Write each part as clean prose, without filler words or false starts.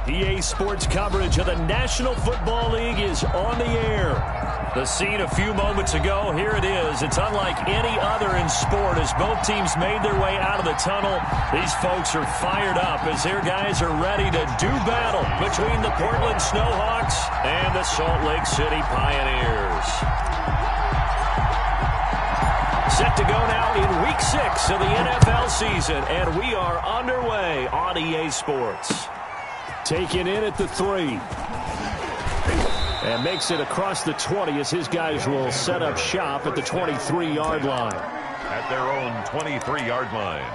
EA Sports coverage of the National Football League is on the air. The scene a few moments ago, here it is. It's unlike any other in sport as both teams made their way out of the tunnel. These folks are fired up as their guys are ready to do battle between the Portland Snowhawks and the Salt Lake City Pioneers. Set to go now in Week 6 of the NFL season, and we are underway on EA Sports. Taken in at the 3. And makes it across the 20 as his guys will set up shop at the 23-yard line. At their own 23-yard line.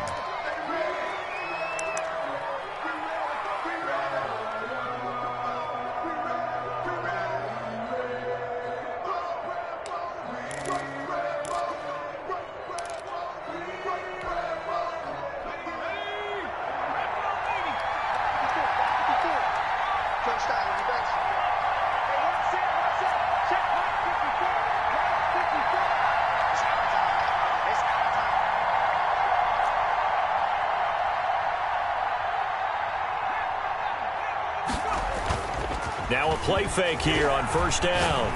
Now a play fake here on first down.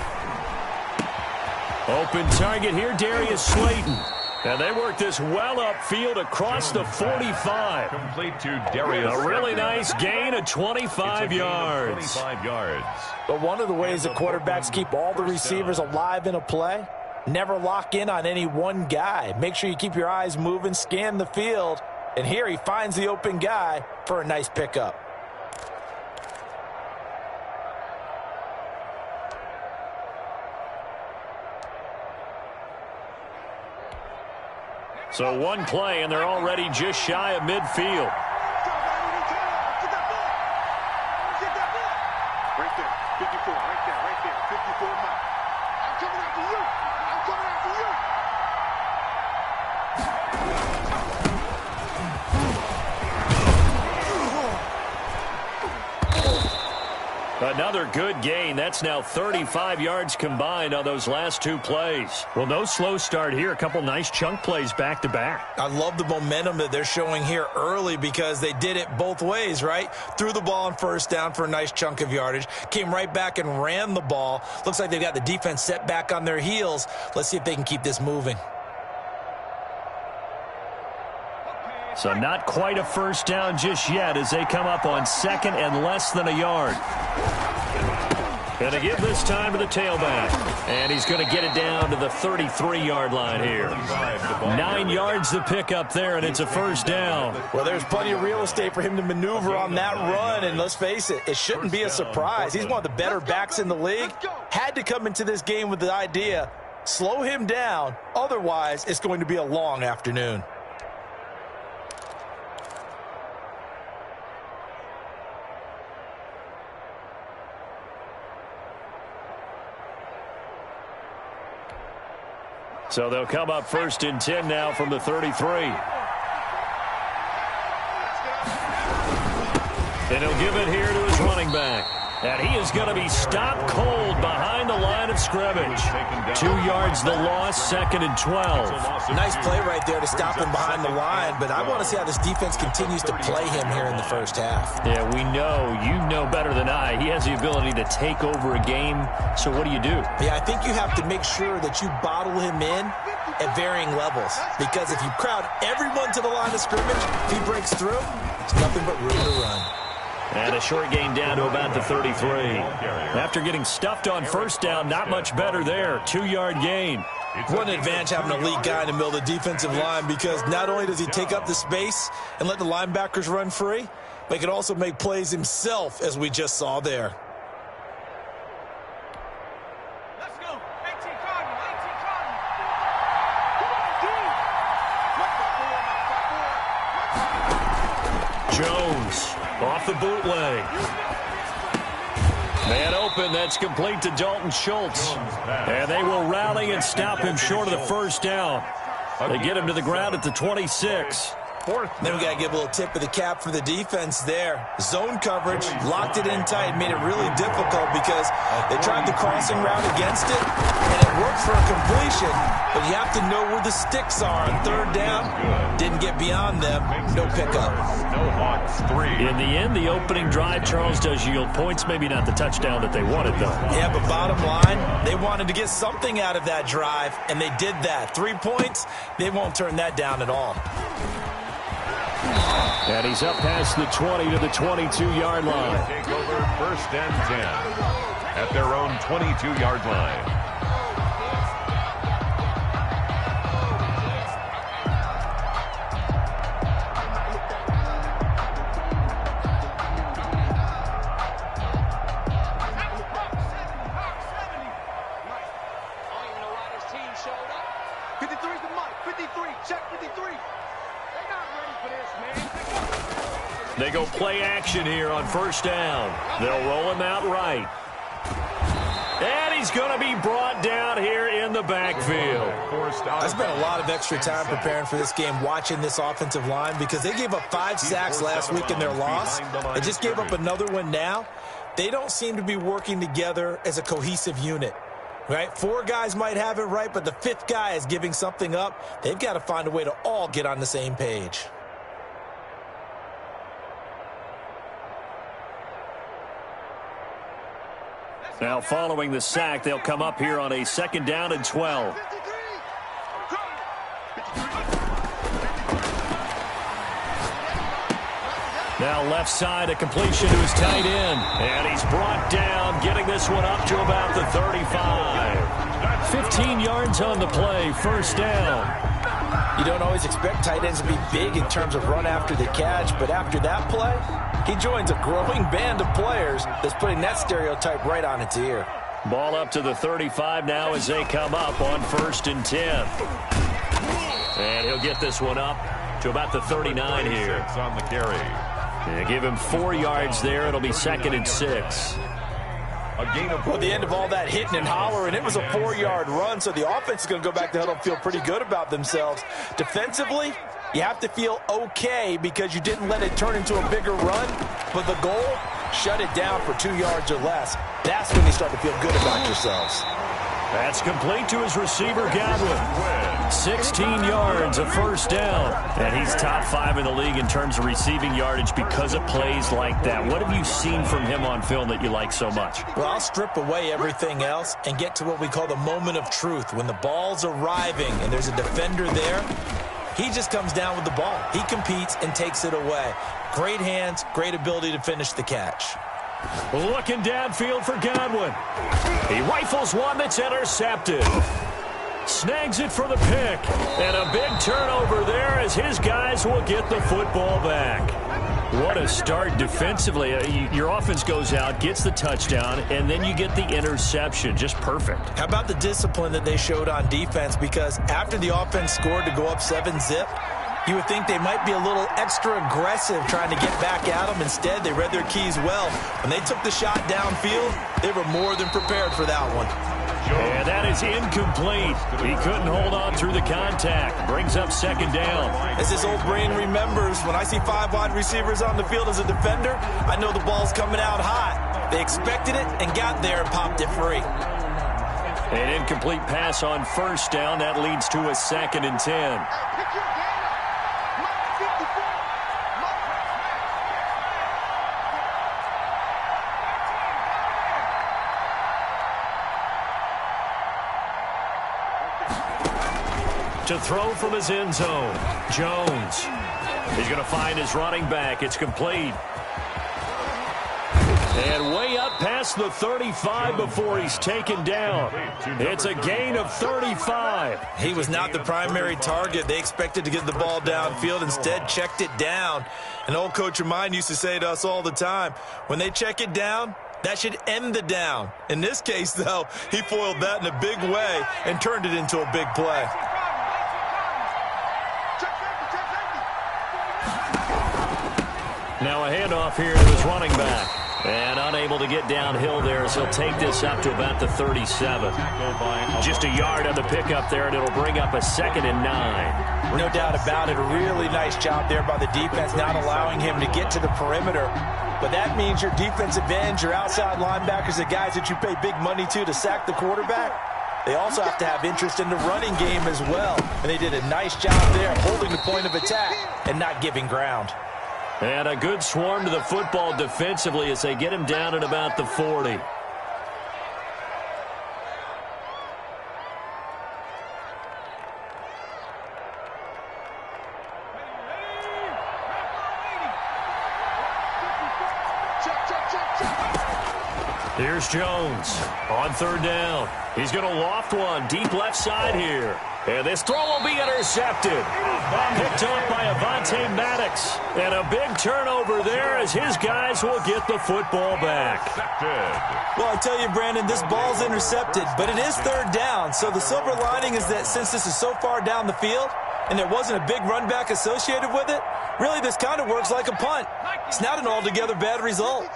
Open target here, Darius Slayton. And they work this well upfield across the 45. Complete to Darius. A really nice gain of 25 yards. 25 yards. But one of the ways the quarterbacks keep all the receivers alive in a play, never lock in on any one guy. Make sure you keep your eyes moving, scan the field. And here he finds the open guy for a nice pickup. So one play, and they're already just shy of midfield. Right there, 54, right there, 54 mark. I'm coming after you. I'm coming after you. Another good gain. That's now 35 yards combined on those last two plays. Well, no slow start here. A couple nice chunk plays back-to-back. I love the momentum that they're showing here early because they did it both ways, right? Threw the ball on first down for a nice chunk of yardage. Came right back and ran the ball. Looks like they've got the defense set back on their heels. Let's see if they can keep this moving. So not quite a first down just yet as they come up on second and less than a yard. Going to give this time to the tailback. And he's going to get it down to the 33-yard line here. 9 yards to pick up there, and it's a first down. Well, there's plenty of real estate for him to maneuver on that run, and let's face it, it shouldn't be a surprise. He's one of the better backs in the league. Had to come into this game with the idea, slow him down, otherwise it's going to be a long afternoon. So they'll come up first and 10 now from the 33. And he'll give it here to his running back. And he is going to be stopped cold behind the line of scrimmage. 2 yards the loss, second and 12. Nice play right there to stop him behind the line, but I want to see how this defense continues to play him here in the first half. Yeah, we know, you know better than I, he has the ability to take over a game. So what do you do? Yeah, I think you have to make sure that you bottle him in at varying levels, because if you crowd everyone to the line of scrimmage, if he breaks through, it's nothing but room to run. And a short gain down to about the 33. After getting stuffed on first down, not much better there. 2-yard gain. What an advantage having an elite guy in the middle of the defensive line, because not only does he take up the space and let the linebackers run free, but he can also make plays himself, as we just saw there. Let's go. 18 Cardinal, 18 Cardinal. Jones off the bootleg. Man open, that's complete to Dalton Schultz. And they will rally and stop him short of the first down. They get him to the ground at the 26. Then we got to give a little tip of the cap for the defense there. Zone coverage, locked it in tight, made it really difficult because they tried the crossing route against it, and it worked for a completion, but you have to know where the sticks are on third down. Didn't get beyond them, no pickup. In the end, the opening drive, Charles, does yield points. Maybe not the touchdown that they wanted, though. Yeah, but bottom line, they wanted to get something out of that drive, and they did that. 3 points, they won't turn that down at all. And he's up past the 20 to the 22-yard line. Take over 1st and 10 at their own 22-yard line. They go play action here on 1st down. They'll roll him out right. And he's going to be brought down here in the backfield. I spent a lot of extra time preparing for this game watching this offensive line because they gave up 5 sacks last week in their loss. They just gave up another one now. They don't seem to be working together as a cohesive unit. Right? 4 guys might have it right, but the 5th guy is giving something up. They've got to find a way to all get on the same page. Now following the sack, they'll come up here on a 2nd down and 12. Now left side, a completion to his tight end. And he's brought down, getting this one up to about the 35. 15 yards on the play, 1st down. You don't always expect tight ends to be big in terms of run after the catch, but after that play, he joins a growing band of players that's putting that stereotype right on its ear. Ball up to the 35 now as they come up on 1st and 10. And he'll get this one up to about the 39 here. On the carry. And give him 4 yards there. It'll be 2nd and 6. Well, the end of all that hitting and hollering, it was a 4-yard run, so the offense is going to go back to huddle and feel pretty good about themselves. Defensively, you have to feel okay because you didn't let it turn into a bigger run, but the goal, shut it down for 2 yards or less. That's when you start to feel good about yourselves. That's complete to his receiver, Godwin. 16 yards, a 1st down. And he's top 5 in the league in terms of receiving yardage because of plays like that. What have you seen from him on film that you like so much? Well, I'll strip away everything else and get to what we call the moment of truth. When the ball's arriving and there's a defender there, he just comes down with the ball. He competes and takes it away. Great hands, great ability to finish the catch. Looking downfield for Godwin. He rifles one that's intercepted. Snags it for the pick. And a big turnover there as his guys will get the football back. What a start defensively. Your offense goes out, gets the touchdown, and then you get the interception. Just perfect. How about the discipline that they showed on defense? Because after the offense scored to go up 7-zip, you would think they might be a little extra aggressive trying to get back at them. Instead, they read their keys well. When they took the shot downfield, they were more than prepared for that one. And that is incomplete. He couldn't hold on through the contact. Brings up 2nd down. As his old brain remembers, when I see 5 wide receivers on the field as a defender, I know the ball's coming out hot. They expected it and got there and popped it free. An incomplete pass on 1st down. That leads to a 2nd and 10. To throw from his end zone, Jones. He's going to find his running back. It's complete. And way up past the 35 before he's taken down. It's a gain of 35. He was not the primary target. They expected to get the ball downfield. Instead, checked it down. An old coach of mine used to say to us all the time, when they check it down, that should end the down. In this case, though, he foiled that in a big way and turned it into a big play. Now a handoff here to his running back. And unable to get downhill there, so he'll take this up to about the 37. Just a yard on the pickup there, and it'll bring up a 2nd and 9. No doubt about it. A really nice job there by the defense, not allowing him to get to the perimeter. But that means your defensive ends, your outside linebackers, the guys that you pay big money to sack the quarterback, they also have to have interest in the running game as well. And they did a nice job there holding the point of attack and not giving ground. And a good swarm to the football defensively as they get him down at about the 40. Here's Jones on 3rd down. He's going to loft one deep left side here. And this throw will be intercepted. Picked up by Avonte Maddox. And a big turnover there as his guys will get the football back. Well, I tell you, Brandon, this ball's intercepted, but it is 3rd down. So the silver lining is that since this is so far down the field and there wasn't a big run back associated with it, really this kind of works like a punt. It's not an altogether bad result.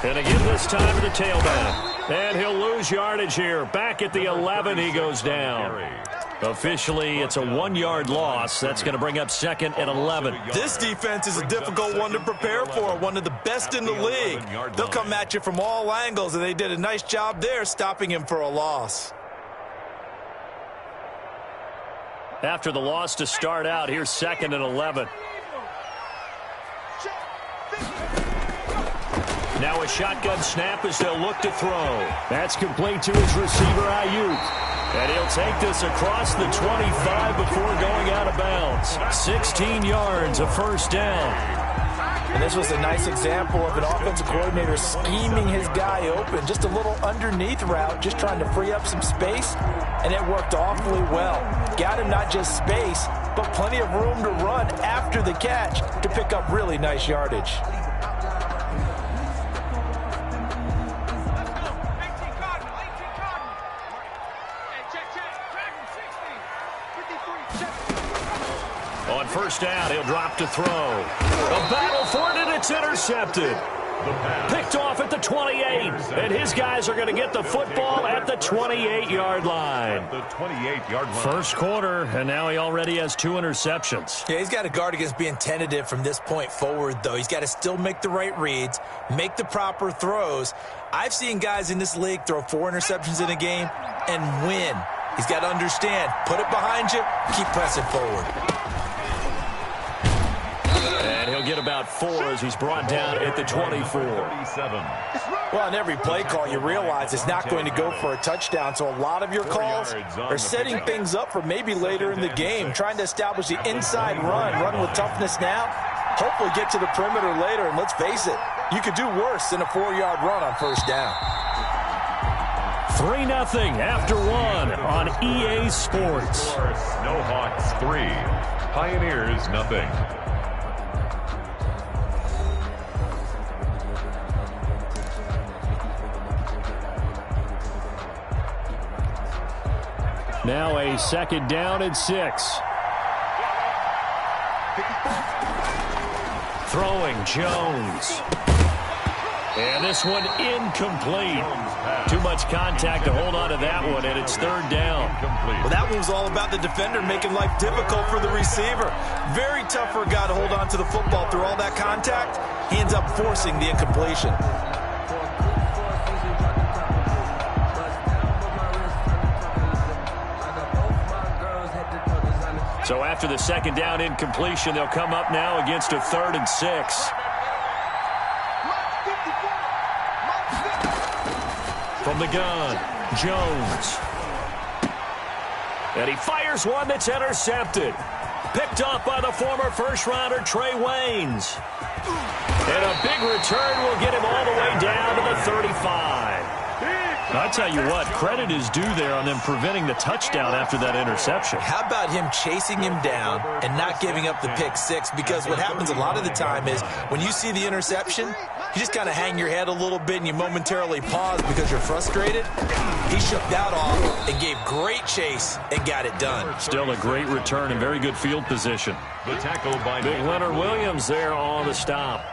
And again this time to the tailback. And he'll lose yardage here. Back at the 11, he goes down. Officially, it's a 1-yard loss. That's going to bring up 2nd and 11. This defense is a difficult one to prepare for, one of the best in the league. They'll come at you from all angles, and they did a nice job there stopping him for a loss. After the loss to start out, here's 2nd and 11. Now a shotgun snap as they'll look to throw. That's complete to his receiver, Ayuk. And he'll take this across the 25 before going out of bounds. 16 yards, a 1st down. And this was a nice example of an offensive coordinator scheming his guy open. Just a little underneath route, just trying to free up some space. And it worked awfully well. Got him not just space, but plenty of room to run after the catch to pick up really nice yardage. On 1st down, he'll drop to throw. A battle for it, and it's intercepted. Picked off at the 28, and his guys are going to get the football at the 28-yard line. First quarter, and now he already has 2 interceptions. Yeah, he's got to guard against being tentative from this point forward, though. He's got to still make the right reads, make the proper throws. I've seen guys in this league throw 4 interceptions in a game and win. He's got to understand, put it behind you, keep pressing forward. And he'll get about 4 as he's brought down at the 24. Well, on every play call, you realize it's not going to go for a touchdown, so a lot of your calls are setting things up for maybe later in the game, trying to establish the inside run with toughness now, hopefully get to the perimeter later, and let's face it, you could do worse than a 4-yard run on 1st down. 3-0 after 1 on EA Sports. Snowhawks 3, Pioneers nothing. Now a 2nd down and 6. Throwing Jones. And this one incomplete. Too much contact to hold on to that one, and it's 3rd down. Well, that one was all about the defender making life difficult for the receiver. Very tough for a guy to hold on to the football through all that contact. He ends up forcing the incompletion. So after the 2nd down incompletion, they'll come up now against a 3rd and 6. From the gun, Jones. And he fires one that's intercepted. Picked off by the former first-rounder Trey Waynes. And a big return will get him all the way down to the 35. I tell you what, credit is due there on them preventing the touchdown after that interception. How about him chasing him down and not giving up the pick six? Because what happens a lot of the time is when you see the interception, you just kind of hang your head a little bit and you momentarily pause because you're frustrated. He shook that off and gave great chase and got it done. Still a great return and very good field position. The tackle by Big Leonard Williams there on the stop.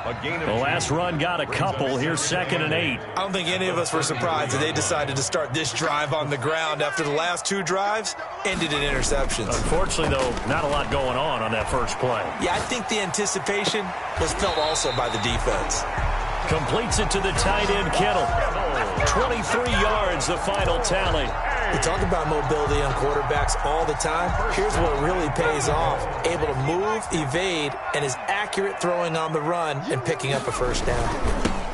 The last run got a couple. Here's 2nd and 8. I don't think any of us were surprised that they decided to start this drive on the ground after the last 2 drives ended in interceptions. Unfortunately, though, not a lot going on that first play. Yeah, I think the anticipation was felt also by the defense. Completes it to the tight end, Kittle. 23 yards, the final tally. We talk about mobility on quarterbacks all the time. Here's what really pays off. Able to move, evade, and is accurate throwing on the run and picking up a first down.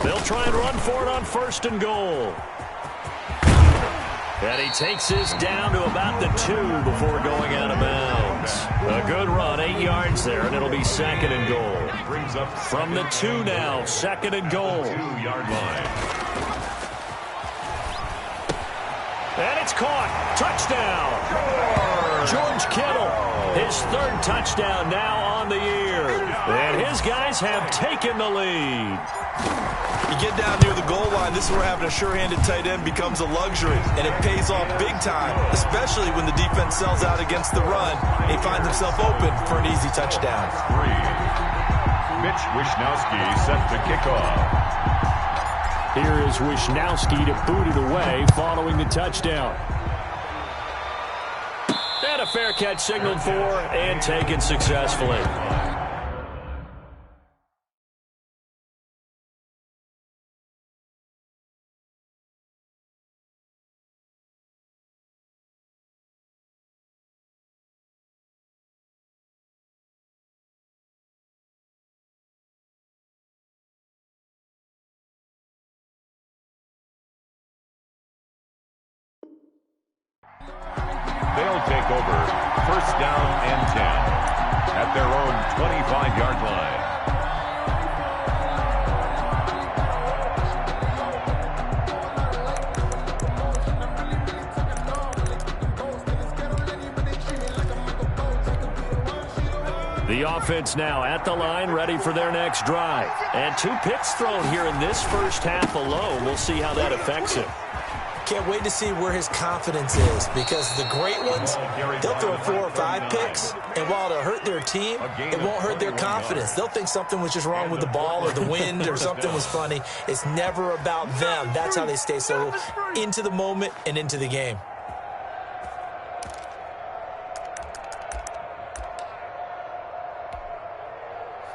They'll try and run for it on 1st and goal. And he takes this down to about the 2 before going out of bounds. A good run, 8 yards there, and it'll be 2nd and goal. Brings up from the 2 now, 2nd and goal. 2-yard line. And it's caught. Touchdown. George Kittle, his 3rd touchdown now on the year. And his guys have taken the lead. You get down near the goal line, this is where having a sure-handed tight end becomes a luxury. And it pays off big time, especially when the defense sells out against the run. And he finds himself open for an easy touchdown. 3. Mitch Wishnowsky set to kick off. Here is Wishnowsky to boot it away following the touchdown. And a fair catch signaled for and taken successfully. They'll take over 1st down and 10 at their own 25-yard line. The offense now at the line, ready for their next drive. And 2 picks thrown here in this first half alone. We'll see how that affects him. Can't wait to see where his confidence is, because the great ones, they'll throw 4 or 5 picks, and while it'll hurt their team, it won't hurt their confidence. They'll think something was just wrong with the ball or the wind or something was funny. It's never about them. That's how they stay so into the moment and into the game.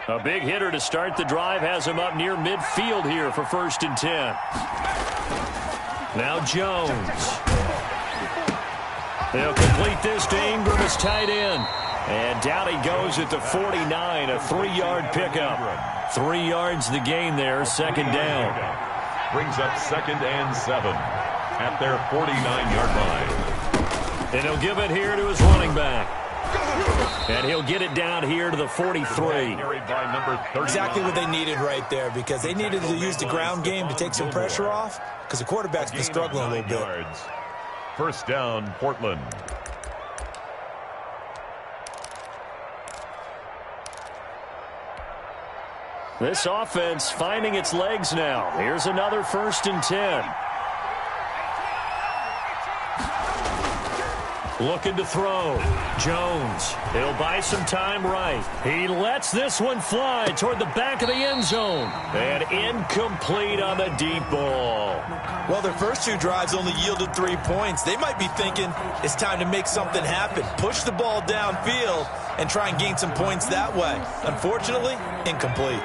A big hitter to start the drive has him up near midfield here for 1st and 10. Now Jones. They'll complete this to Ingram as tight end. And down he goes at the 49, a 3-yard pickup. 3 yards the gain there, 2nd down. Brings up 2nd and 7 at their 49-yard line. And he'll give it here to his running back. And he'll get it down here to the 43. Exactly what they needed right there, because they needed to use the ground game to take some pressure off, because the quarterback's been struggling a little bit. 1st down, Portland. This offense finding its legs now. Here's another 1st and 10. Looking to throw. Jones. He'll buy some time right. He lets this one fly toward the back of the end zone. And incomplete on the deep ball. Well, their first 2 drives only yielded 3 points. They might be thinking it's time to make something happen. Push the ball downfield and try and gain some points that way. Unfortunately, incomplete.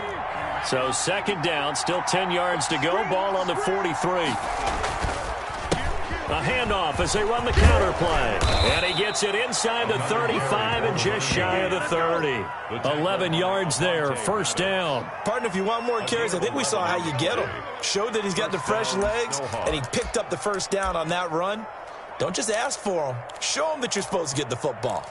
So 2nd down, still 10 yards to go. Ball on the 43. A handoff as they run the counter play. And he gets it inside the 35 and just shy of the 30. 11 yards there, 1st down. Partner, if you want more carries, I think we saw how you get him. Showed that he's got the fresh legs, and he picked up the 1st down on that run. Don't just ask for him. Show him that you're supposed to get the football.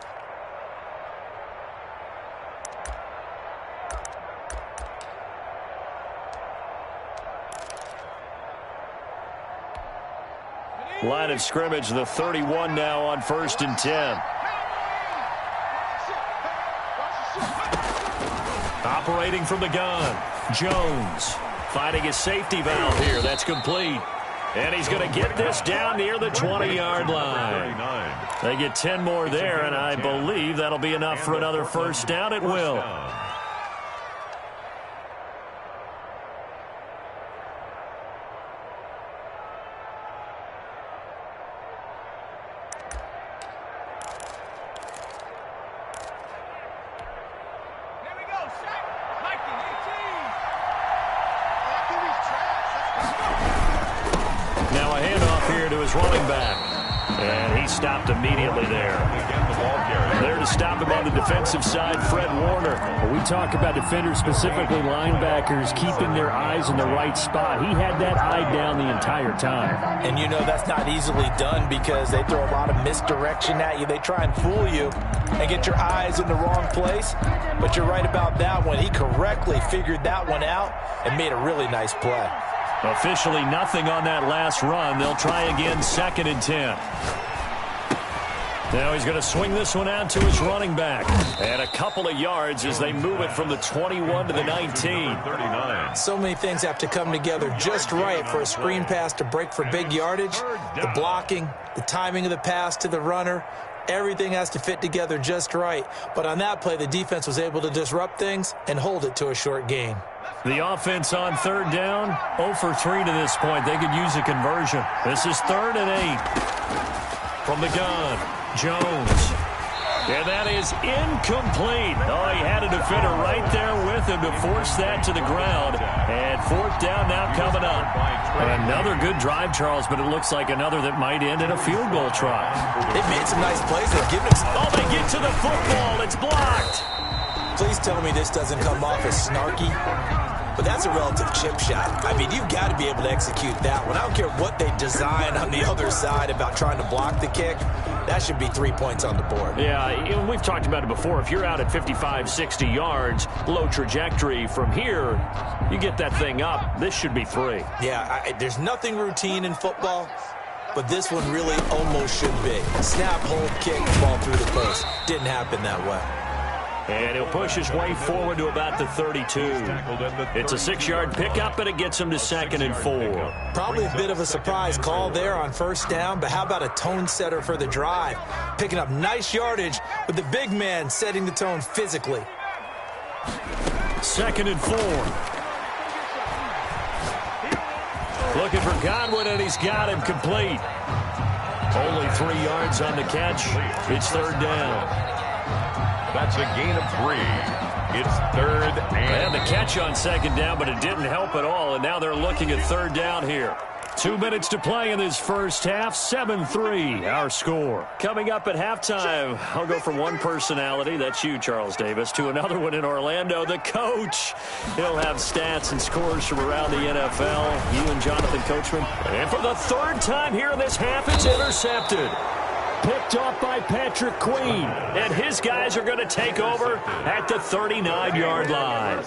Line of scrimmage, the 31 now on 1st and 10. Operating from the gun, Jones finding his safety valve here. That's complete. And he's going to get this down near the 20-yard line. They get 10 more there, and I believe that'll be enough for another first down. It will. Now a handoff here to his running back. And he stopped immediately there. There to stop him on the defensive side, Fred Warner. When we talk about defenders, specifically linebackers, keeping their eyes in the right spot. He had that eye down the entire time. And you know that's not easily done because they throw a lot of misdirection at you. They try and fool you and get your eyes in the wrong place. But you're right about that one. He correctly figured that one out and made a really nice play. Officially nothing on that last run. They'll try again, 2nd and 10. Now he's going to swing this one out to his running back. And a couple of yards as they move it from the 21 to the 19. 39. So many things have to come together just right for a screen pass to break for big yardage. The blocking, the timing of the pass to the runner, everything has to fit together just right. But on that play, the defense was able to disrupt things and hold it to a short gain. The offense on 3rd down, 0 for 3 to this point. They could use a conversion. This is 3rd and 8. From the gun, Jones. And that is incomplete. Oh, he had a defender right there with him to force that to the ground. And 4th down now coming up. Another good drive, Charles, but it looks like another that might end in a field goal try. They've made some nice plays. They've given us. Oh, they get to the football. It's blocked. Please tell me this doesn't come off as snarky. But that's a relative chip shot. I mean, you've got to be able to execute that one. I don't care what they design on the other side about trying to block the kick. That should be 3 points on the board. Yeah, we've talked about it before. If you're out at 55, 60 yards, low trajectory from here, you get that thing up. This should be 3. Yeah, there's nothing routine in football, but this one really almost should be. Snap, hold, kick, ball through the post. Didn't happen that way. And he'll push his way forward to about the 32. It's a 6-yard pickup, and it gets him to 2nd and 4. Probably a bit of a surprise call there on 1st down, but how about a tone setter for the drive? Picking up nice yardage with the big man setting the tone physically. 2nd and 4. Looking for Godwin, and he's got him complete. Only 3 yards on the catch. It's 3rd down. That's a gain of 3. It's 3rd and the catch on 2nd down, but it didn't help at all, and now they're looking at 3rd down here. 2 minutes to play in this first half, 7-3, our score. Coming up at halftime, I'll go from one personality, that's you, Charles Davis, to another one in Orlando, the coach. He'll have stats and scores from around the NFL. You and Jonathan Coachman. And for the 3rd time here in this half, it's intercepted. Picked off by Patrick Queen. And his guys are going to take over at the 39-yard line.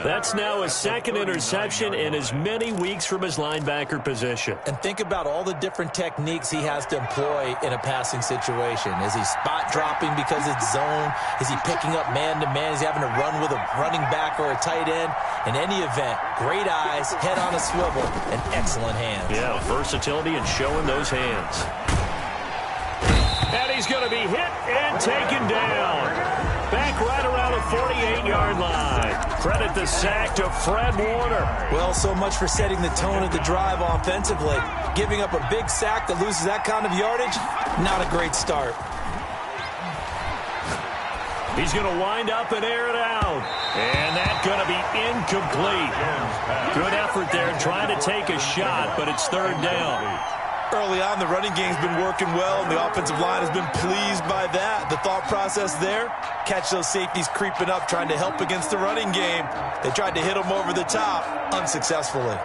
That's now his 2nd interception in as many weeks from his linebacker position. And think about all the different techniques he has to employ in a passing situation. Is he spot dropping because it's zone? Is he picking up man-to-man? Is he having to run with a running back or a tight end? In any event, great eyes, head on a swivel, and excellent hands. Yeah, versatility and showing those hands. And he's going to be hit and taken down. Back right around the 48-yard line. Credit the sack to Fred Warner. Well, so much for setting the tone of the drive offensively. Giving up a big sack that loses that kind of yardage, not a great start. He's going to wind up and air it out. And that's going to be incomplete. Good effort there trying to take a shot, but it's 3rd down. Early on, the running game's been working well, and the offensive line has been pleased by that. The thought process there, catch those safeties creeping up, trying to help against the running game. They tried to hit them over the top, unsuccessfully.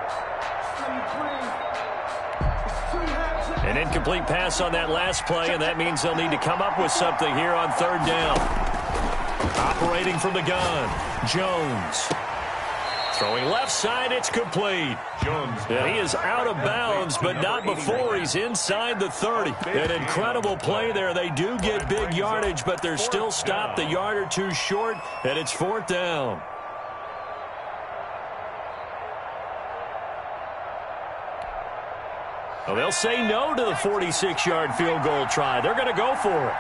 An incomplete pass on that last play, and that means they'll need to come up with something here on 3rd down. Operating from the gun, Jones. Throwing left side, it's complete. And he is out of bounds, but not before he's inside the 30. An incredible play there. They do get big yardage, but they're still stopped a yard or two short, and it's 4th down. Well, they'll say no to the 46-yard field goal try. They're going to go for it.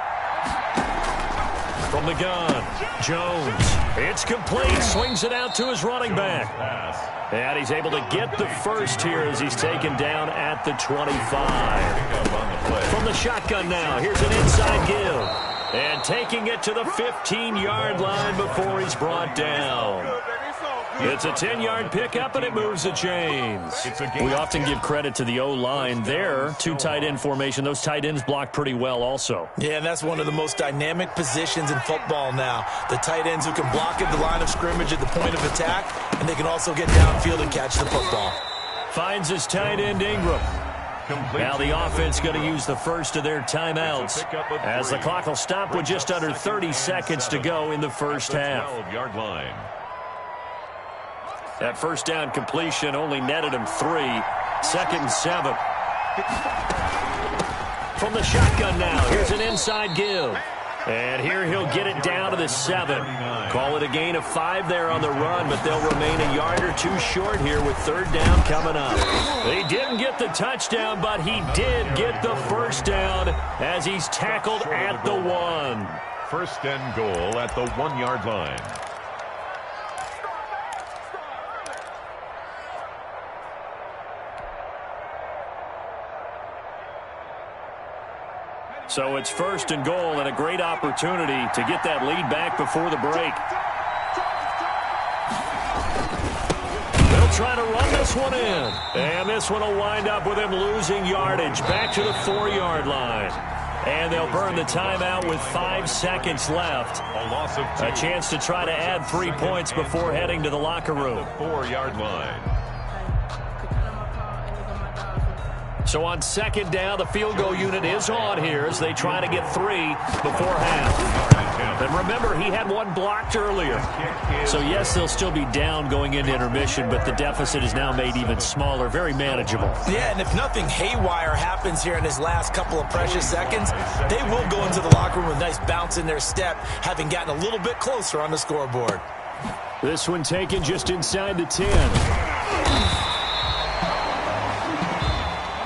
From the gun, Jones. It's complete. Swings it out to his running back. And he's able to get the first here as he's taken down at the 25. From the shotgun now, here's an inside give. And taking it to the 15-yard line before he's brought down. It's a 10-yard pickup, and it moves the chains. We often give credit to the O-line there. 2 tight end formation. Those tight ends block pretty well also. Yeah, and that's one of the most dynamic positions in football now. The tight ends who can block at the line of scrimmage at the point of attack, and they can also get downfield and catch the football. Finds his tight end Ingram. Now the offense going to use the first of their timeouts as the clock will stop with just under 30 seconds to go in the first half. That first down completion only netted him 3. 2nd and 7. From the shotgun now, here's an inside give. And here he'll get it down to the 7. Call it a gain of 5 there on the run, but they'll remain a yard or 2 short here with 3rd down coming up. He didn't get the touchdown, but he did get the first down as he's tackled at the 1. First and goal at the 1-yard line. So it's 1st and goal and a great opportunity to get that lead back before the break. They'll try to run this one in. And this one will wind up with him losing yardage back to the 4-yard line. And they'll burn the timeout with 5 seconds left. A chance to try to add 3 points before heading to the locker room. 4-yard line. So on 2nd down, the field goal unit is on here as they try to get 3 before half. And remember, he had 1 blocked earlier. So yes, they'll still be down going into intermission, but the deficit is now made even smaller, very manageable. Yeah, and if nothing haywire happens here in his last couple of precious seconds, they will go into the locker room with a nice bounce in their step, having gotten a little bit closer on the scoreboard. This one taken just inside the 10.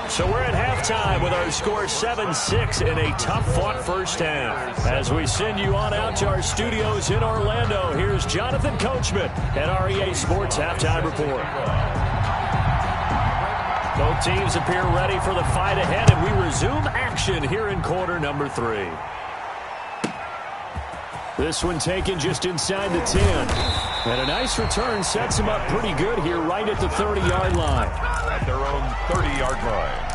So we're at halftime with our score 7-6 in a tough-fought first half. As we send you on out to our studios in Orlando, here's Jonathan Coachman at REA Sports Halftime Report. Both teams appear ready for the fight ahead, and we resume action here in quarter number 3. This one taken just inside the 10. And a nice return sets him up pretty good here right at the 30-yard line. At their own 30-yard line.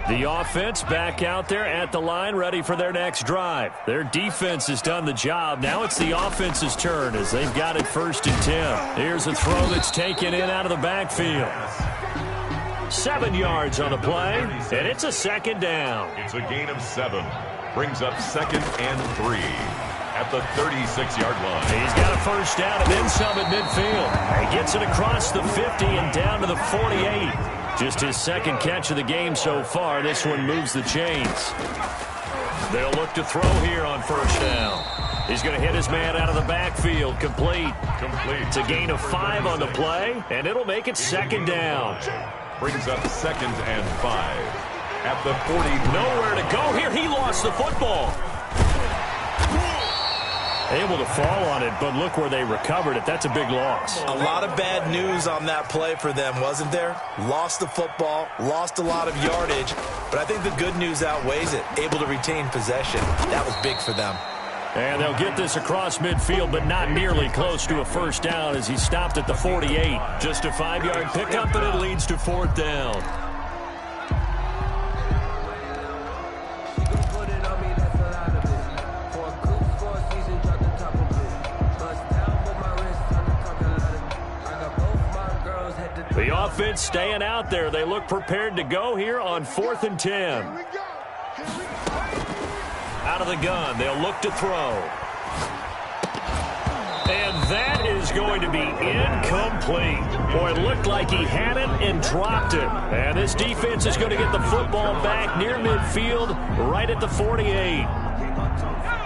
The offense back out there at the line, ready for their next drive. Their defense has done the job. Now it's the offense's turn as they've got it 1st and 10. Here's a throw that's taken in out of the backfield. 7 yards on the play, and it's a 2nd down. It's a gain of 7. Brings up 2nd and 3 at the 36-yard line. He's got a first down and then some at midfield. He gets it across the 50 and down to the 48. Just his 2nd catch of the game so far. This one moves the chains. They'll look to throw here on 1st down. He's going to hit his man out of the backfield. Complete. It's a gain of 5 on the play, and it'll make it 2nd down. Brings up 2nd and 5 at the 40. Nowhere to go here. He lost the football. Able to fall on it, but look where they recovered it. That's a big loss. A lot of bad news on that play for them, wasn't there? Lost the football, lost a lot of yardage, but I think the good news outweighs it. Able to retain possession. That was big for them. And they'll get this across midfield, but not nearly close to a 1st down as he stopped at the 48. Just a 5-yard pickup, and it leads to 4th down. The offense staying out there. They look prepared to go here on 4th and 10. Out of the gun, they'll look to throw. And that is going to be incomplete. Boy, it looked like he had it and dropped it. And this defense is going to get the football back near midfield, right at the 48.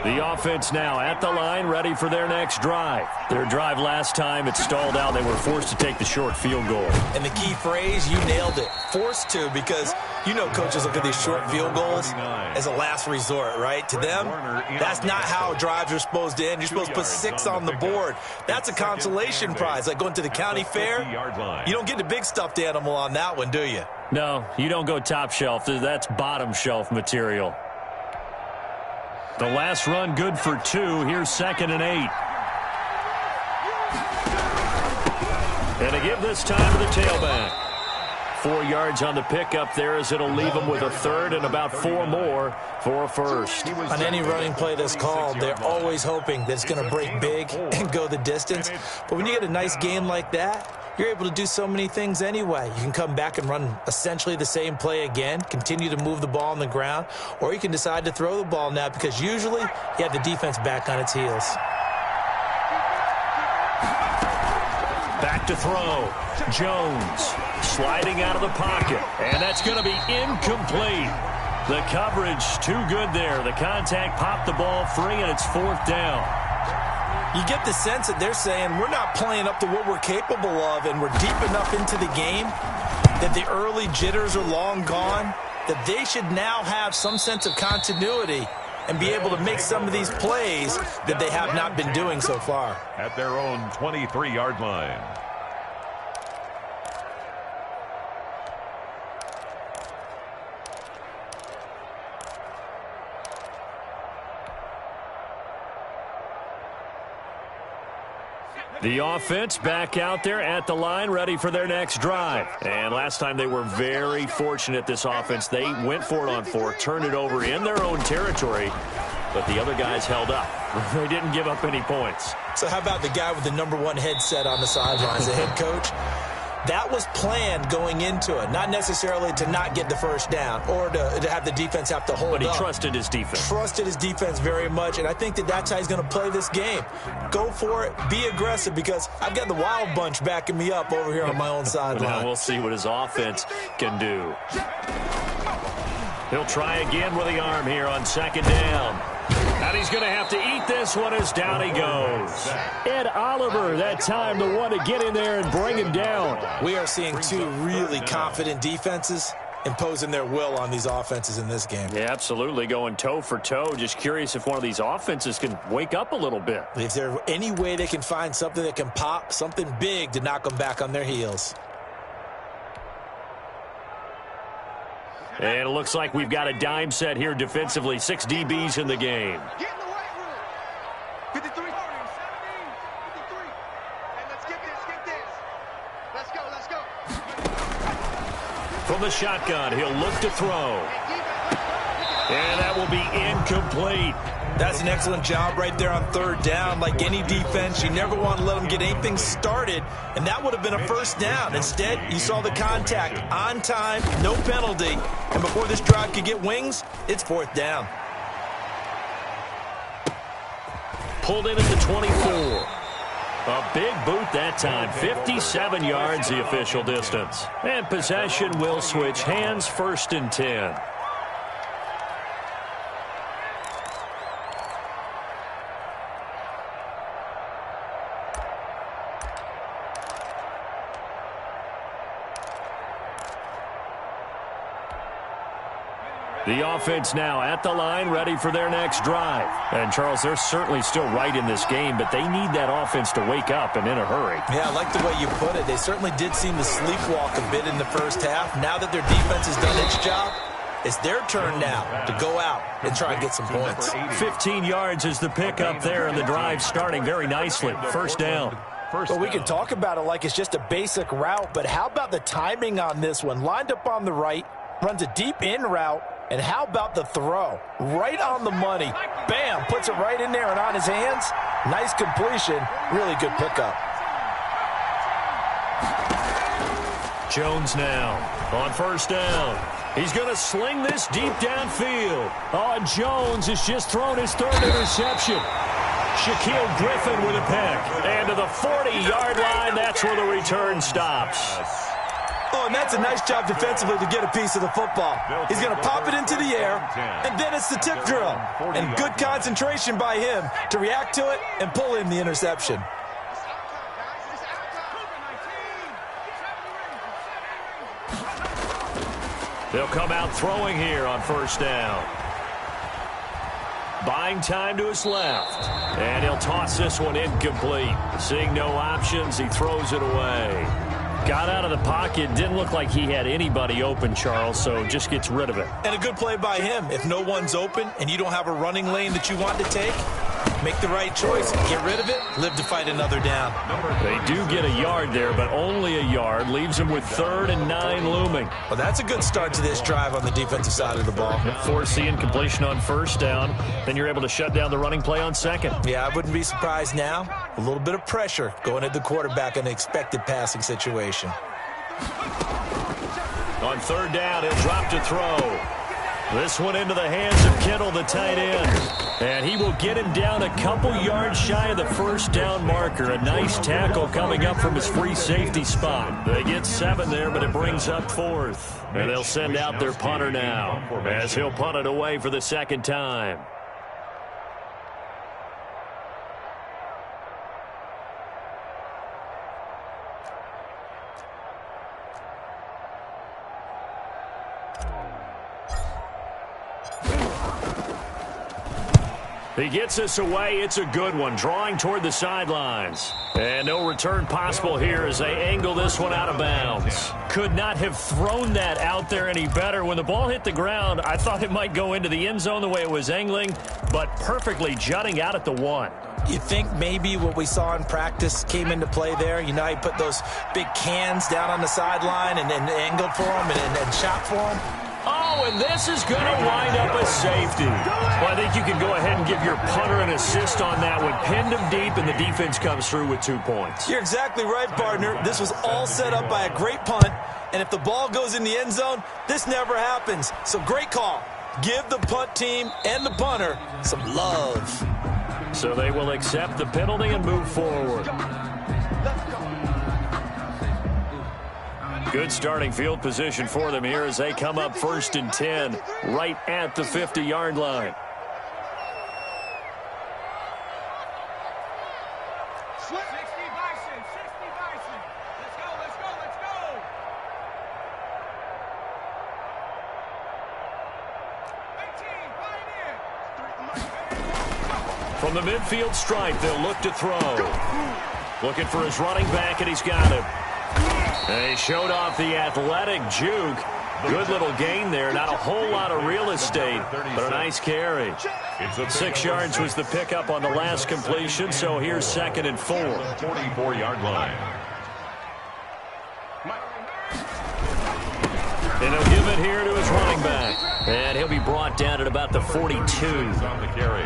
The offense now at the line, ready for their next drive. Their drive last time, it stalled out. They were forced to take the short field goal. And the key phrase, you nailed it. Forced to, because you know coaches look at these short field goals as a last resort, right? To them, that's not how drives are supposed to end. You're supposed to put 6 on the board. That's a consolation prize. Like going to the county fair, you don't get the big stuffed animal on that one, do you? No, you don't go top shelf. That's bottom shelf material. The last run good for 2. Here's 2nd and 8. And a give this time to the tailback. 4 yards on the pickup there as it'll leave them with a 3rd and about 4 more for a first. On any running play that's called, they're always hoping that it's going to break big and go the distance. But when you get a nice game like that, you're able to do so many things anyway. You can come back and run essentially the same play again, continue to move the ball on the ground, or you can decide to throw the ball now because usually you have the defense back on its heels. Back to throw. Jones sliding out of the pocket, and that's going to be incomplete. The coverage too good there. The contact popped the ball free, and it's 4th down. You get the sense that they're saying we're not playing up to what we're capable of, and we're deep enough into the game that the early jitters are long gone, that they should now have some sense of continuity and be able to make some of these plays that they have not been doing so far. At their own 23-yard line. The offense back out there at the line, ready for their next drive. And last time they were very fortunate, this offense. They went for it on 4, turned it over in their own territory, but the other guys held up. They didn't give up any points. So how about the guy with the #1 headset on the sidelines, the head coach? That was planned going into it, not necessarily to not get the first down or to have the defense have to hold up. But he trusted his defense. Trusted his defense very much, and I think that that's how he's going to play this game. Go for it. Be aggressive, because I've got the wild bunch backing me up over here on my own sideline. Now we'll see what his offense can do. He'll try again with the arm here on 2nd down. And he's going to have to eat this one as down he goes. Ed Oliver, that time the one to get in there and bring him down. We are seeing 2 really confident defenses imposing their will on these offenses in this game. Yeah, absolutely, going toe for toe. Just curious if one of these offenses can wake up a little bit. Is there any way they can find something that can pop, something big to knock them back on their heels? And it looks like we've got a dime set here defensively. 6 DBs in the game. Get in the weight room. 53. 53. Hey, let's get this. Let's go. From the shotgun, he'll look to throw. And that will be incomplete. That's an excellent job right there on 3rd down. Like any defense, you never want to let them get anything started, and that would have been a first down. Instead, you saw the contact on time, no penalty, and before this drive could get wings, it's 4th down. Pulled in at the 24. A big boot that time. 57 yards the official distance. And possession will switch hands, 1st and 10. The offense now at the line, ready for their next drive. And, Charles, they're certainly still right in this game, but they need that offense to wake up and in a hurry. Yeah, I like the way you put it. They certainly did seem to sleepwalk a bit in the first half. Now that their defense has done its job, it's their turn now to go out and try and get some points. 15 yards is the pickup there, and the drive starting very nicely. 1st down. Well, we can talk about it like it's just a basic route, but how about the timing on this one? Lined up on the right, runs a deep in route, and how about the throw? Right on the money. Bam, puts it right in there and on his hands. Nice completion, really good pickup. Jones now on first down. He's going to sling this deep downfield. Oh, and Jones has just thrown his third interception. Shaquille Griffin with a pick. And to the 40-yard line, that's where the return stops. Oh, and that's a nice job defensively to get a piece of the football. He's going to pop it into the air, and then it's the tip drill. And good concentration by him to react to it and pull in the interception. They'll come out throwing here on first down. Buying time to his left. And he'll toss this one incomplete. Seeing no options, he throws it away. Got out of the pocket. Didn't look like he had anybody open, Charles, so just gets rid of it. And a good play by him. If no one's open and you don't have a running lane that you want to take, make the right choice. Get rid of it. Live to fight another down. They do get a yard there, but only a yard. Leaves them with 3rd and 9 looming. Well, that's a good start to this drive on the defensive side of the ball. Force the incompletion on first down. Then you're able to shut down the running play on second. Yeah, I wouldn't be surprised now. A little bit of pressure going at the quarterback in an expected passing situation. On third down, he'll drop to throw. This one into the hands of Kittle, the tight end. And he will get him down a couple yards shy of the first down marker. A nice tackle coming up from his free safety spot. They get 7 there, but it brings up 4th. And they'll send out their punter now as he'll punt it away for the second time. He gets us away. It's a good one. Drawing toward the sidelines. And no return possible here as they angle this one out of bounds. Could not have thrown that out there any better. When the ball hit the ground, I thought it might go into the end zone the way it was angling, but perfectly jutting out at the 1. You think maybe what we saw in practice came into play there? You know, he put those big cans down on the sideline and angled for them and shot for them. Oh, and this is going to wind up a safety. Well, I think you can go ahead and give your punter an assist on that one. Pinned him deep, and the defense comes through with 2 points. You're exactly right, partner. This was all set up by a great punt, and if the ball goes in the end zone, this never happens. So great call. Give the punt team and the punter some love. So they will accept the penalty and move forward. Good starting field position for them here as they come up 1st and 10 right at the 50-yard line. From the midfield stripe, they'll look to throw. Looking for his running back, and he's got him. And he showed off the athletic juke. Good little gain there. Not a whole lot of real estate, but a nice carry. 6 yards was the pickup on the last completion, so here's 2nd and 4. 44-yard line. And he'll give it here to his running back. And he'll be brought down at about the 42. On the carry.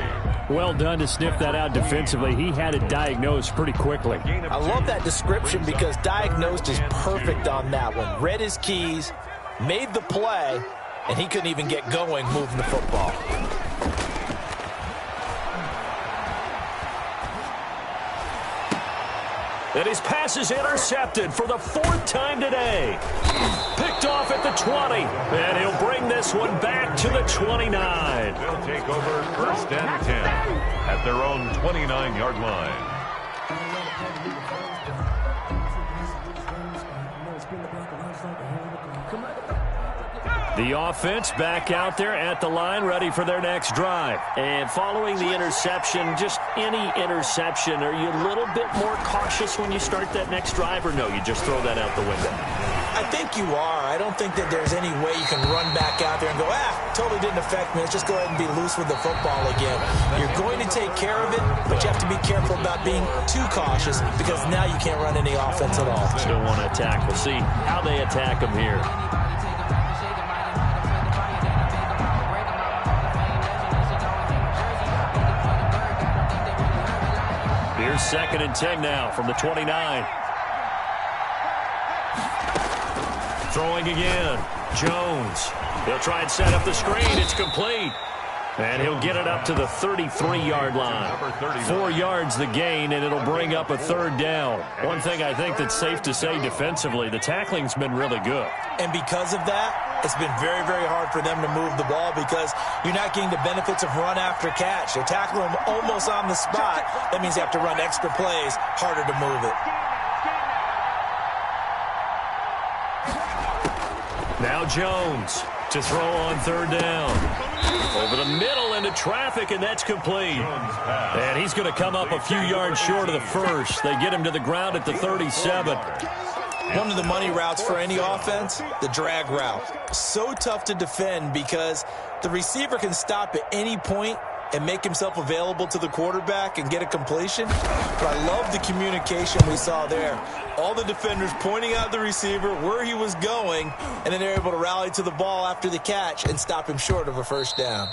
Well done to sniff that out defensively. He had it diagnosed pretty quickly. I love that description because diagnosed is perfect on that one. Read his keys, made the play, and he couldn't even get going moving the football. And his pass is intercepted for the 4th time today. Picked off at the 20. And he'll bring this one back to the 29. They'll take over 1st and 10 at their own 29-yard line. The offense back out there at the line, ready for their next drive. And following the interception, just any interception, are you a little bit more cautious when you start that next drive, or no, you just throw that out the window? I think you are. I don't think that there's any way you can run back out there and go, totally didn't affect me. Let's just go ahead and be loose with the football again. You're going to take care of it, but you have to be careful about being too cautious because now you can't run any offense at all. Still want to attack. We'll see how they attack them here. Here's 2nd and 10 now from the 29. Throwing again. Jones. He'll try and set up the screen. It's complete. And he'll get it up to the 33-yard line. 4 yards the gain, and it'll bring up a third down. One thing I think that's safe to say defensively, the tackling's been really good. And because of that, it's been very, very hard for them to move the ball because you're not getting the benefits of run after catch. They're tackling them almost on the spot. That means they have to run extra plays, harder to move it. Now Jones to throw on third down. Over the middle into traffic, and that's complete. And he's going to come up a few yards short of the first. They get him to the ground at the 37. One of the money routes for any offense, the drag route. So tough to defend because the receiver can stop at any point and make himself available to the quarterback and get a completion. But I love the communication we saw there. All the defenders pointing out the receiver, where he was going, and then they're able to rally to the ball after the catch and stop him short of a first down.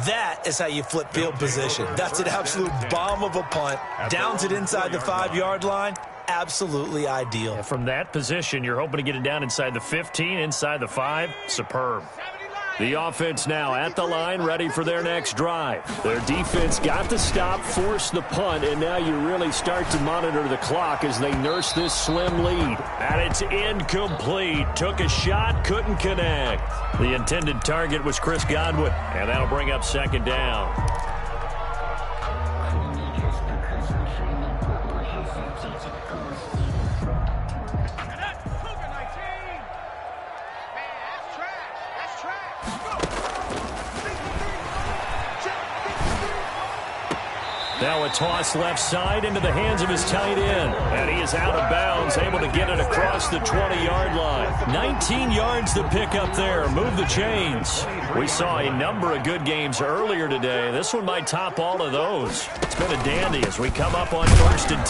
That is how you flip field position. That's an absolute bomb of a punt. Downs it inside the 5-yard line. Absolutely ideal. Yeah, from that position, you're hoping to get it down inside the 15, inside the 5. Superb. The offense now at the line, ready for their next drive. Their defense got the stop, forced the punt, and now you really start to monitor the clock as they nurse this slim lead. And it's incomplete. Took a shot, couldn't connect. The intended target was Chris Godwin, and that'll bring up second down. Now a toss left side into the hands of his tight end. And he is out of bounds, able to get it across the 20-yard line. 19 yards to pick up there. Move the chains. We saw a number of good games earlier today. This one might top all of those. It's been a dandy as we come up on 1st and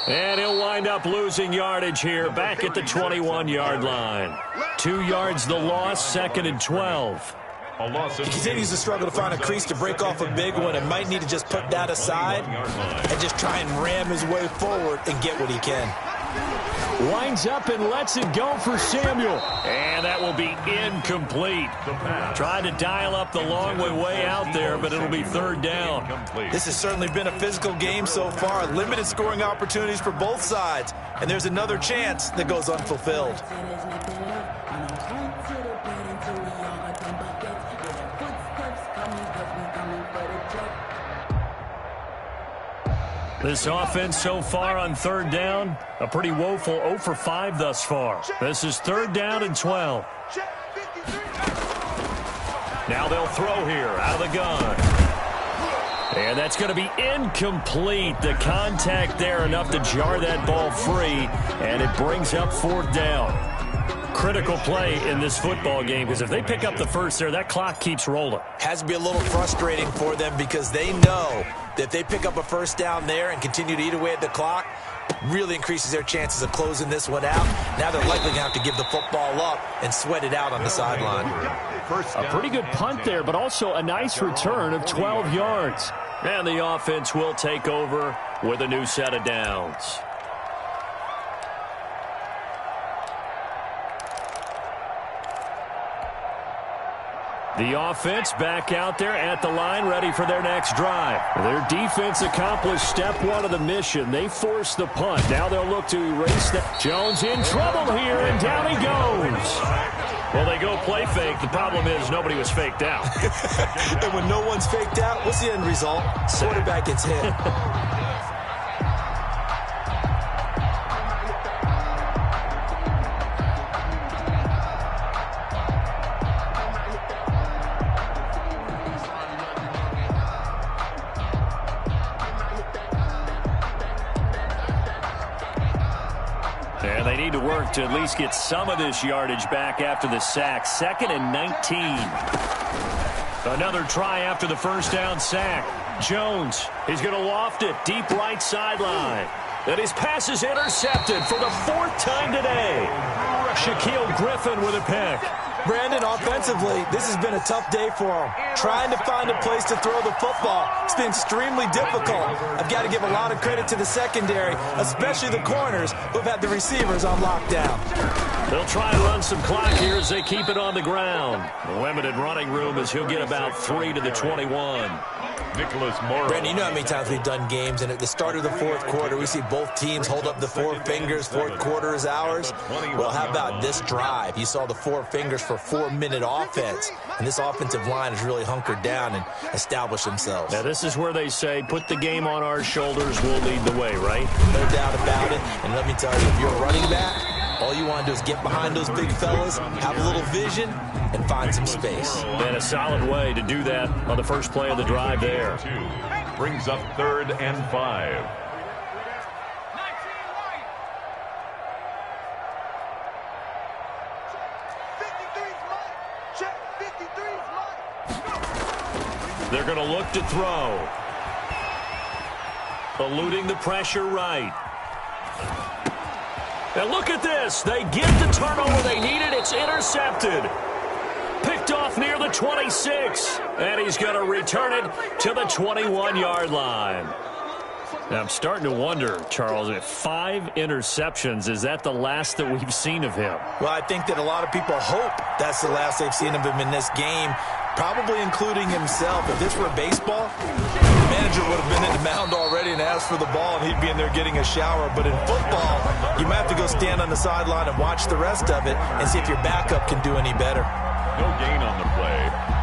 10. And he'll wind up losing yardage here back at the 21-yard line. 2 yards the loss, 2nd and 12. He continues to struggle to find a crease to break off a big one and might need to just put that aside and just try and ram his way forward and get what he can. Winds up and lets it go for Samuel. And that will be incomplete. Trying to dial up the long way out there, but it'll be third down. This has certainly been a physical game so far. Limited scoring opportunities for both sides. And there's another chance that goes unfulfilled. This offense so far on third down, a pretty woeful 0 for 5 thus far. This is 3rd down and 12. Now they'll throw here out of the gun. And that's going to be incomplete. The contact there enough to jar that ball free, and it brings up 4th down. Critical play in this football game because if they pick up the first there, that clock keeps rolling. Has to be a little frustrating for them because they know that if they pick up a first down there and continue to eat away at the clock, really increases their chances of closing this one out. Now they're likely going to have to give the football up and sweat it out on the sideline. A pretty good punt there, but also a nice return of 12 yards. And the offense will take over with a new set of downs. The offense back out there at the line, ready for their next drive. Their defense accomplished step 1 of the mission. They forced the punt. Now they'll look to erase that. Jones in trouble here, and down he goes. Well, they go play fake. The problem is nobody was faked out. And when no one's faked out, what's the end result? Quarterback gets hit. And they need to work to at least get some of this yardage back after the sack. 2nd and 19. Another try after the first down sack. Jones, he's going to loft it deep right sideline. And his pass is intercepted for the 4th time today. Shaquille Griffin with a pick. Brandon, offensively, this has been a tough day for him. Trying to find a place to throw the football. It's been extremely difficult. I've got to give a lot of credit to the secondary, especially the corners who've had the receivers on lockdown. They'll try and run some clock here as they keep it on the ground. Limited running room as he'll get about 3 to the 21. Nicholas Morrow. Brandon, you know how many times we've done games, and at the start of the fourth quarter, we see both teams hold up the four fingers. Fourth quarter is ours. Well, how about this drive? You saw the four fingers for 4-minute offense, and this offensive line has really hunkered down and established themselves. Now, this is where they say, put the game on our shoulders, we'll lead the way, right? No doubt about it, and let me tell you, if you're a running back, all you want to do is get behind those big fellas, have a little vision, and find some space. And a solid way to do that on the first play of the drive there. Brings up 3rd and 5. They're going to look to throw. Eluding the pressure right. And look at this. They get the turnover they needed. It's intercepted. Picked off near the 26. And he's going to return it to the 21-yard line. Now, I'm starting to wonder, Charles, if 5 interceptions, is that the last that we've seen of him? Well, I think that a lot of people hope that's the last they've seen of him in this game, probably including himself. If this were baseball, the manager would have been in the mound already and asked for the ball, and he'd be in there getting a shower. But in football, you might have to go stand on the sideline and watch the rest of it and see if your backup can do any better. No gain on the play.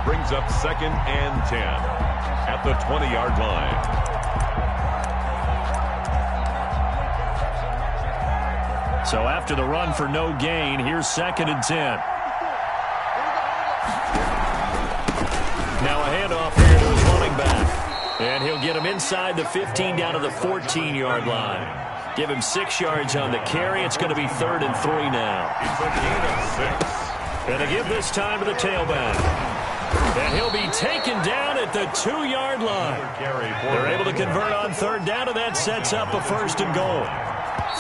Brings up 2nd and 10 at the 20-yard line. So after the run for no gain, here's 2nd and 10. Now a handoff here to his running back. And he'll get him inside the 15 down to the 14-yard line. Give him 6 yards on the carry. It's going to be 3rd and 3 now. It's a gain of 6. And to give this time to the tailback. And he'll be taken down at the 2-yard line. They're able to convert on 3rd down, and that sets up a 1st and goal.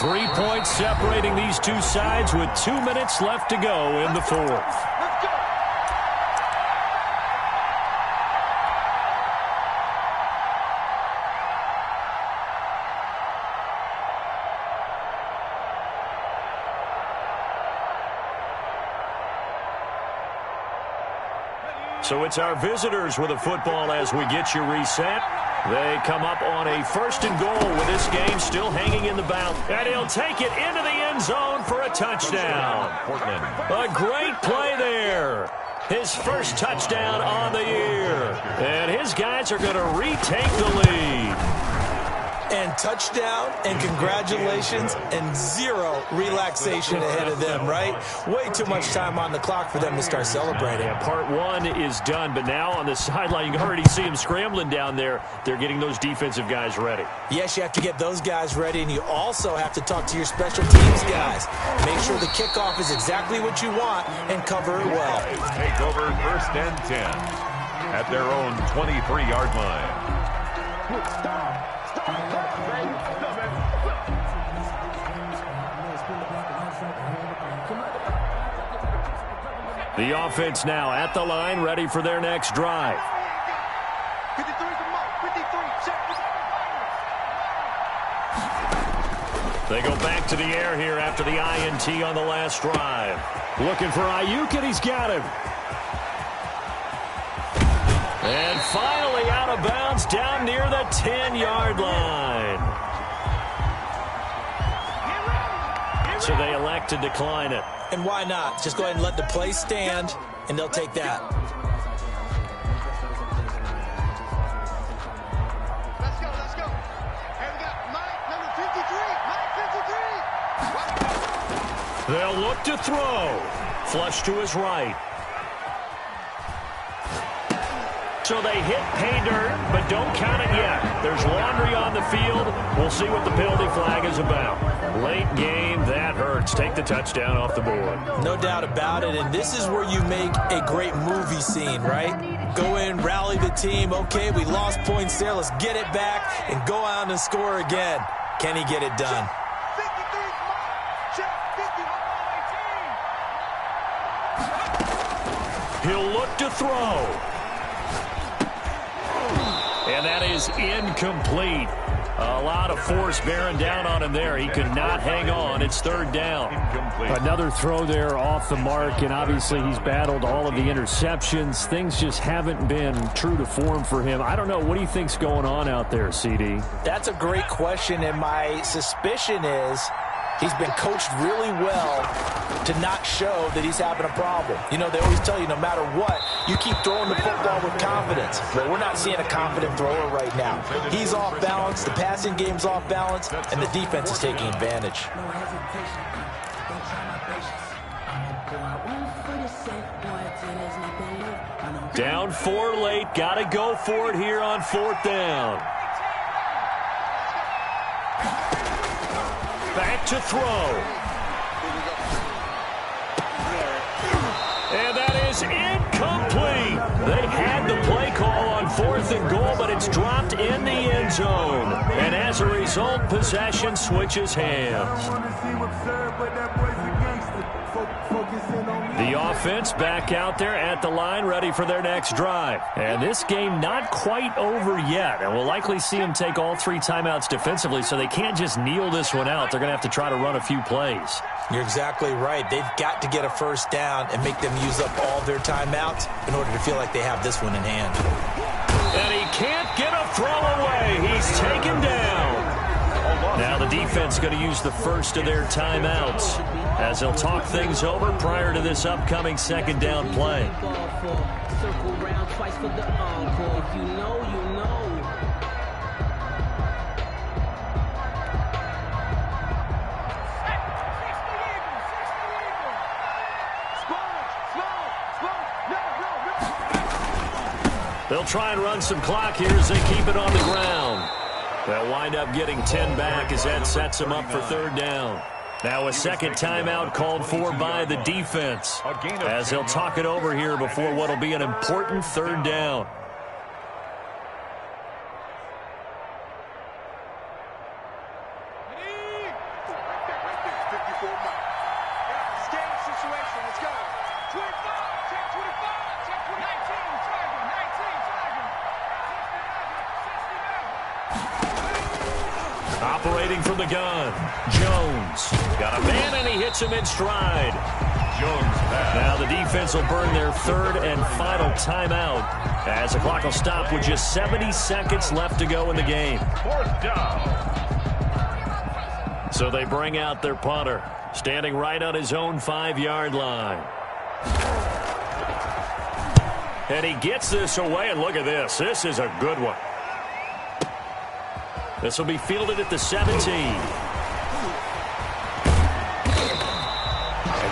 3 points separating these two sides with 2 minutes left to go in the 4th. So it's our visitors with the football as we get you reset. They come up on a 1st and goal with this game still hanging in the balance. And he'll take it into the end zone for a touchdown. A great play there. His first touchdown on the year. And his guys are going to retake the lead. And touchdown, and congratulations, and 0 relaxation ahead of them, right? Way too much time on the clock for them to start celebrating. Yeah, part 1 is done, but now on the sideline, you can already see them scrambling down there. They're getting those defensive guys ready. Yes, you have to get those guys ready, and you also have to talk to your special teams guys. Make sure the kickoff is exactly what you want and cover it well. Take over 1st and 10 at their own 23-yard line. The offense now at the line, ready for their next drive. 53's the mark. 53. They go back to the air here after the INT on the last drive. Looking for Ayuk, and he's got him. And finally out of bounds down near the 10-yard line. So they elect to decline it. And why not? Just go ahead and let the play stand, and they'll take that. Let's go, let's go. And we got Mike, number 53. Mike 53. They'll look to throw. Flush to his right. So they hit pay dirt, but don't count it yet. There's laundry on the field. We'll see what the penalty flag is about. Late game, that hurts. Take the touchdown off the board. No doubt about it, and this is where you make a great movie scene, right? Go in, rally the team. Okay, we lost points there. Let's get it back and go out and score again. Can he get it done? 53's Mike. Check 50. He'll look to throw. And that is incomplete. A lot of force bearing down on him there. He could not hang on. It's third down. Another throw there off the mark, and obviously he's battled all of the interceptions. Things just haven't been true to form for him. I don't know. What do you think's going on out there, CD? That's a great question, and my suspicion is he's been coached really well to not show that he's having a problem. You know, they always tell you no matter what, you keep throwing the football with confidence. Well, we're not seeing a confident thrower right now. He's off balance, the passing game's off balance, and the defense is taking advantage. Down 4 late. Got to go for it here on fourth down. Back to throw. And that is incomplete. They had the play call on 4th and goal, but it's dropped in the end zone. And as a result, possession switches hands. The offense back out there at the line, ready for their next drive. And this game not quite over yet. And we'll likely see them take all 3 timeouts defensively, so they can't just kneel this one out. They're going to have to try to run a few plays. You're exactly right. They've got to get a first down and make them use up all their timeouts in order to feel like they have this one in hand. And he can't get a throw away. He's taken down. Now the defense going to use the first of their timeouts as they'll talk things over prior to this upcoming second down play. They'll try and run some clock here as they keep it on the ground. They'll wind up getting 10 back as that sets them up for third down. Now a second timeout called for by the defense as they'll talk it over here before what will be an important third down. Operating from the gun, Jones. Got a man, and he hits him in stride. Jones pass. Now the defense will burn their third and final timeout as the clock will stop with just 70 seconds left to go in the game. Fourth down. So they bring out their punter, standing right on his own 5-yard line. And he gets this away, and look at this. This is a good one. This will be fielded at the 17. A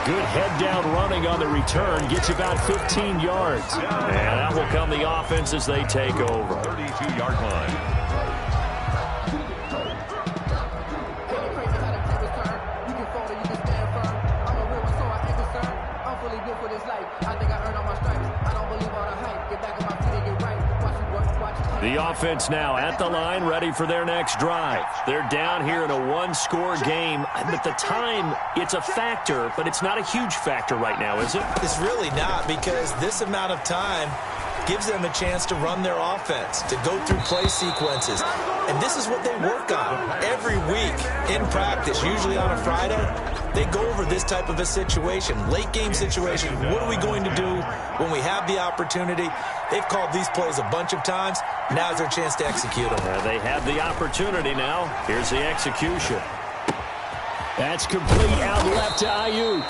good head-down running on the return gets you about 15 yards. And that will come the offense as they take over. 32-yard line. The offense now at the line, ready for their next drive. They're down here in a one-score game. At the time, it's a factor, but it's not a huge factor right now, is it? It's really not, because this amount of time gives them a chance to run their offense, to go through play sequences. And this is what they work on every week in practice, usually on a Friday. They go over this type of a situation, late game situation. What are we going to do when we have the opportunity? They've called these plays a bunch of times. Now's their chance to execute them. They have the opportunity now. Here's the execution. That's complete out left to Ayuk.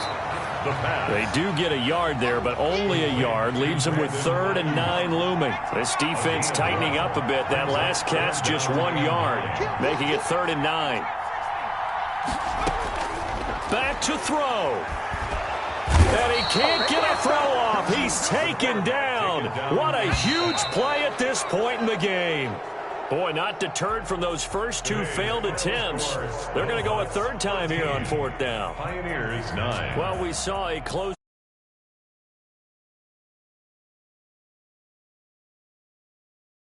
They do get a yard there, but only a yard. Leaves them with 3rd and 9 looming. This defense tightening up a bit. That last catch just 1 yard, making it 3rd and 9. Back to throw. And he can't get a throw off. He's taken down. What a huge play at this point in the game. Boy, not deterred from those first 2 failed attempts. They're going to go a 3rd time here on 4th down. Pioneers 9. Well, we saw a close